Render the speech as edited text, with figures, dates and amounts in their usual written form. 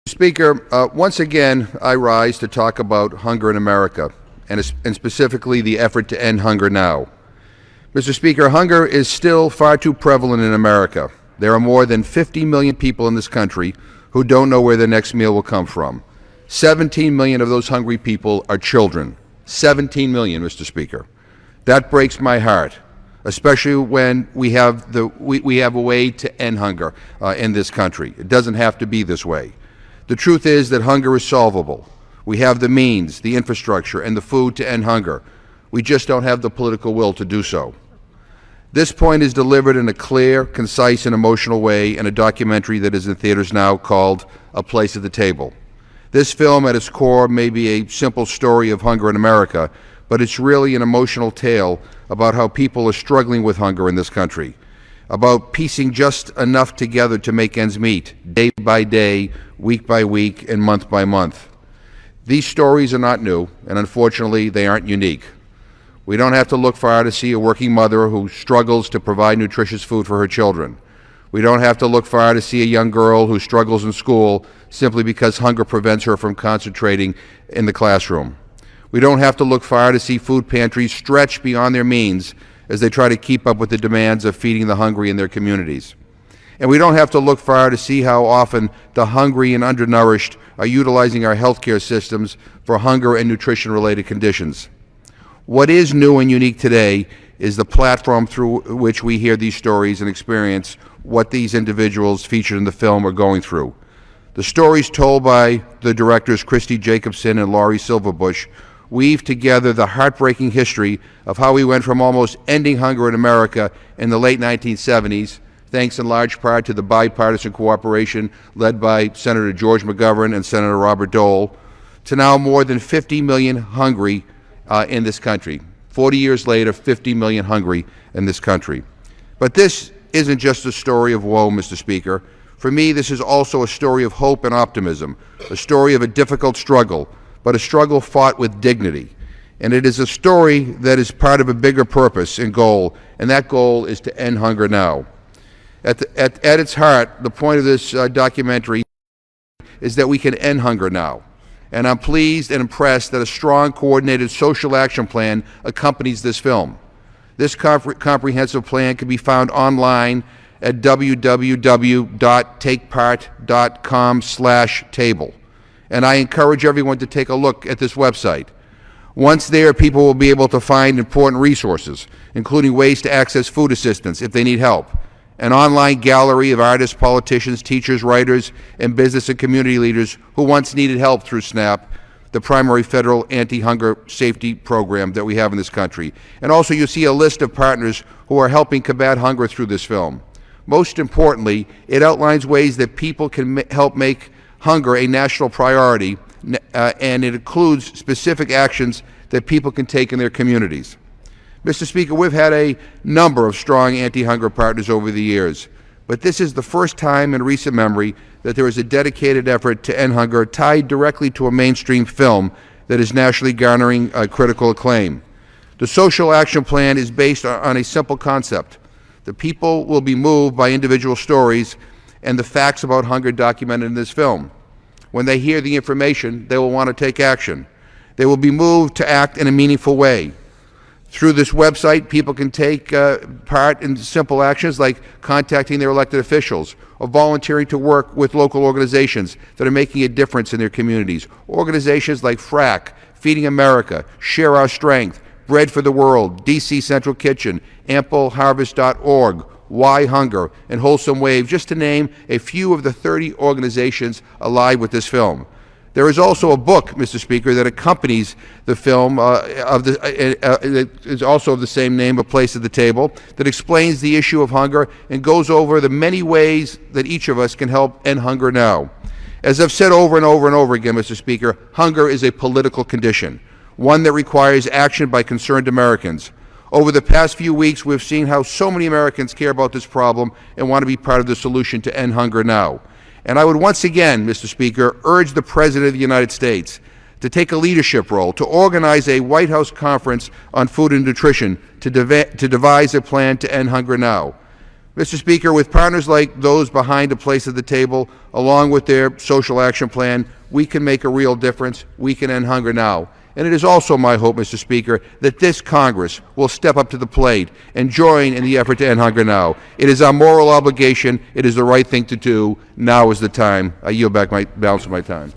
Speaker, once again, I rise to talk about hunger in America, and specifically the effort to end hunger now. Mr. Speaker, hunger is still far too prevalent in America. There are more than 50 million people in this country who don't know where their next meal will come from. 17 million of those hungry people are children. 17 million, Mr. Speaker. That breaks my heart, especially when we have a way to end hunger in this country. It doesn't have to be this way. The truth is that hunger is solvable. We have the means, the infrastructure, and the food to end hunger. We just don't have the political will to do so. This point is delivered in a clear, concise, and emotional way in a documentary that is in theaters now called A Place at the Table. This film, at its core, may be a simple story of hunger in America, but it's really an emotional tale about how people are struggling with hunger in this country, about piecing just enough together to make ends meet, day by day, week by week, and month by month. These stories are not new, and unfortunately, they aren't unique. We don't have to look far to see a working mother who struggles to provide nutritious food for her children. We don't have to look far to see a young girl who struggles in school simply because hunger prevents her from concentrating in the classroom. We don't have to look far to see food pantries stretch beyond their means as they try to keep up with the demands of feeding the hungry in their communities. And we don't have to look far to see how often the hungry and undernourished are utilizing our healthcare systems for hunger and nutrition-related conditions. What is new and unique today is the platform through which we hear these stories and experience what these individuals featured in the film are going through. The stories told by the directors Christy Jacobson and Laurie Silverbush weave together the heartbreaking history of how we went from almost ending hunger in America in the late 1970s, thanks in large part to the bipartisan cooperation led by Senator George McGovern and Senator Robert Dole, to now more than 50 million hungry in this country. 40 years later, 50 million hungry in this country. But this isn't just a story of woe, Mr. Speaker. For me, this is also a story of hope and optimism, a story of a difficult struggle, but a struggle fought with dignity. And it is a story that is part of a bigger purpose and goal, and that goal is to end hunger now. At its heart, the point of this documentary is that we can end hunger now. And I'm pleased and impressed that a strong, coordinated social action plan accompanies this film. This comprehensive plan can be found online at www.takepart.com/table. And I encourage everyone to take a look at this website. Once there, people will be able to find important resources, including ways to access food assistance if they need help, an online gallery of artists, politicians, teachers, writers, and business and community leaders who once needed help through SNAP, the primary federal anti-hunger safety program that we have in this country. And also you'll see a list of partners who are helping combat hunger through this film. Most importantly, it outlines ways that people can help make hunger a national priority, and it includes specific actions that people can take in their communities. Mr. Speaker, we've had a number of strong anti-hunger partners over the years, but this is the first time in recent memory that there is a dedicated effort to end hunger tied directly to a mainstream film that is nationally garnering critical acclaim. The social action plan is based on a simple concept. The people will be moved by individual stories and the facts about hunger documented in this film. When they hear the information, they will want to take action. They will be moved to act in a meaningful way. Through this website, people can take part in simple actions like contacting their elected officials or volunteering to work with local organizations that are making a difference in their communities. Organizations like FRAC, Feeding America, Share Our Strength, Bread for the World, DC Central Kitchen, AmpleHarvest.org, Why Hunger, and Wholesome Wave, just to name a few of the 30 organizations allied with this film. There is also a book, Mr. Speaker, that accompanies the film, is also of the same name, A Place at the Table, that explains the issue of hunger and goes over the many ways that each of us can help end hunger now. As I've said over and over and over again, Mr. Speaker, hunger is a political condition, one that requires action by concerned Americans. Over the past few weeks, we've seen how so many Americans care about this problem and want to be part of the solution to end hunger now. And I would once again, Mr. Speaker, urge the President of the United States to take a leadership role, to organize a White House conference on food and nutrition, to devise a plan to end hunger now. Mr. Speaker, with partners like those behind a place at the table, along with their social action plan, we can make a real difference. We can end hunger now. And it is also my hope, Mr. Speaker, that this Congress will step up to the plate and join in the effort to end hunger now. It is our moral obligation. It is the right thing to do. Now is the time. I yield back my balance of my time.